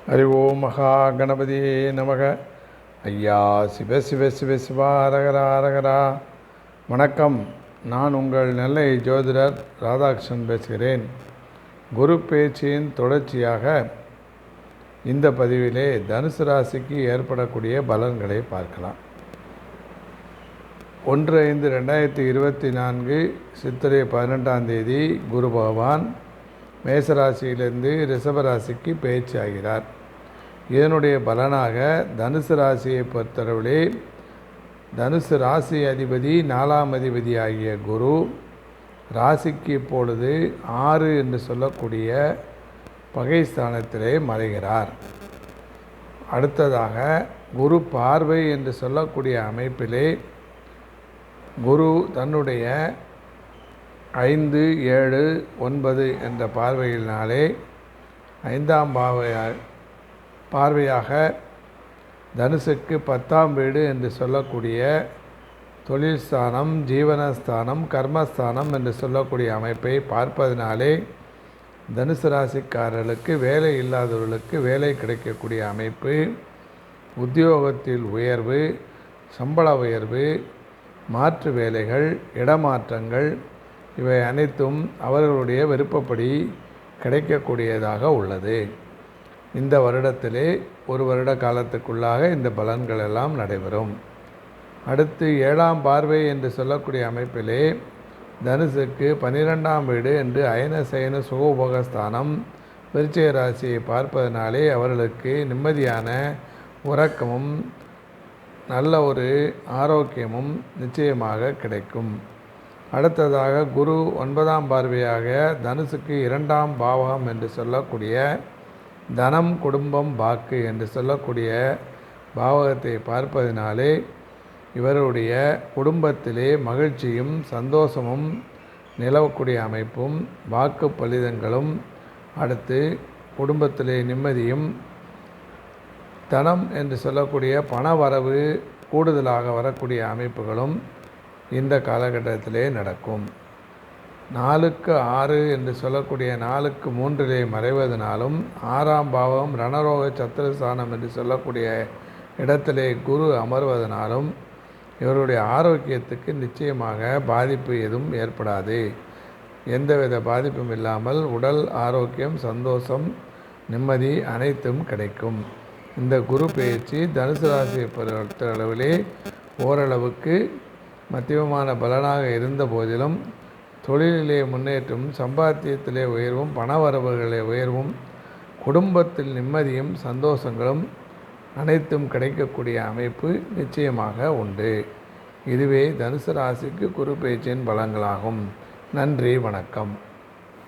ஹரி ஓம் மகா கணபதியே நமக. ஐயா சிவ சிவ சிவ சிவா அரகரா அரகரா. வணக்கம். நான் உங்கள் நெல்லை ஜோதிடர் ராதாகிருஷ்ணன் பேசுகிறேன். குரு பேச்சின் தொடர்ச்சியாக இந்த பதிவிலே தனுசு ராசிக்கு ஏற்படக்கூடிய பலன்களை பார்க்கலாம். 1/5/2024 சித்திரை 12ஆம் தேதி குரு பகவான் மேசராசியிலிருந்து ரிஷபராசிக்கு பயிற்சி ஆகிறார். இதனுடைய பலனாக தனுசு ராசியை பொறுத்தளவிலே தனுசு ராசி அதிபதி 4ஆம் அதிபதி ஆகிய குரு ராசிக்கு இப்பொழுது 6 என்று சொல்லக்கூடிய பகை ஸ்தானத்திலே மறைகிறார். அடுத்ததாக குரு பார்வை என்று சொல்லக்கூடிய அமைப்பிலே குரு தன்னுடைய 5, 7, 9 என்ற பார்வையினாலே 5ஆம் பார்வையாக தனுசுக்கு 10ஆம் வீடு என்று சொல்லக்கூடிய தொழில் ஸ்தானம், ஜீவனஸ்தானம், கர்மஸ்தானம் என்று சொல்லக்கூடிய அமைப்பை பார்ப்பதனாலே தனுசு ராசிக்காரர்களுக்கு வேலை இல்லாதவர்களுக்கு வேலை கிடைக்கக்கூடிய அமைப்பு, உத்தியோகத்தில் உயர்வு, சம்பள உயர்வு, மாற்று வேலைகள், இடமாற்றங்கள் இவை அனைத்தும் அவர்களுடைய விருப்பப்படி கிடைக்கக்கூடியதாக உள்ளது. இந்த வருடத்திலே ஒரு வருட காலத்துக்குள்ளாக இந்த பலன்கள் எல்லாம் நடைபெறும். அடுத்து 7ஆம் பார்வை என்று சொல்லக்கூடிய அமைப்பிலே தனுசுக்கு 12ஆம் வீடு என்று அயன சயன சுகோபகஸ்தானம் விருச்சிக ராசியை பார்ப்பதனாலே அவர்களுக்கு நிம்மதியான உறக்கமும் நல்ல ஒரு ஆரோக்கியமும் நிச்சயமாக கிடைக்கும். அடுத்ததாக குரு 9ஆம் பார்வையாக தனுசுக்கு 2ஆம் பாவகம் என்று சொல்லக்கூடிய தனம், குடும்பம், வாக்கு என்று சொல்லக்கூடிய பாவகத்தை பார்ப்பதினாலே இவருடைய குடும்பத்திலே மகிழ்ச்சியும் சந்தோஷமும் நிலவக்கூடிய அமைப்பும், வாக்கு பலிதங்களும், அடுத்து குடும்பத்திலே நிம்மதியும், தனம் என்று சொல்லக்கூடிய பண வரவு கூடுதலாக வரக்கூடிய அமைப்புகளும் இந்த காலகட்டத்திலே நடக்கும். 4க்கு 6 என்று சொல்லக்கூடிய 4க்கு 3 மறைவதனாலும் 6ஆம் பாவம் ரணரோக சத்துருஸ்தானம் என்று சொல்லக்கூடிய இடத்திலே குரு அமர்வதனாலும் இவருடைய ஆரோக்கியத்துக்கு நிச்சயமாக பாதிப்பு எதுவும் ஏற்படாது. எந்தவித பாதிப்பும் இல்லாமல் உடல் ஆரோக்கியம், சந்தோஷம், நிம்மதி அனைத்தும் கிடைக்கும். இந்த குரு பயிற்சி தனுசு ராசியை பொறுத்த அளவிலே ஓரளவுக்கு மத்தியமமான பலனாக இருந்த போதிலும் தொழிலிலே முன்னேற்றம், சம்பாத்தியத்திலே உயர்வும், பணவரவுகளே உயர்வும், குடும்பத்தில் நிம்மதியும் சந்தோஷங்களும் அனைத்தும் கிடைக்கக்கூடிய அமைப்பு நிச்சயமாக உண்டு. இதுவே தனுசு ராசிக்கு குரு பயிற்சியின் பலன்களாகும். நன்றி, வணக்கம்.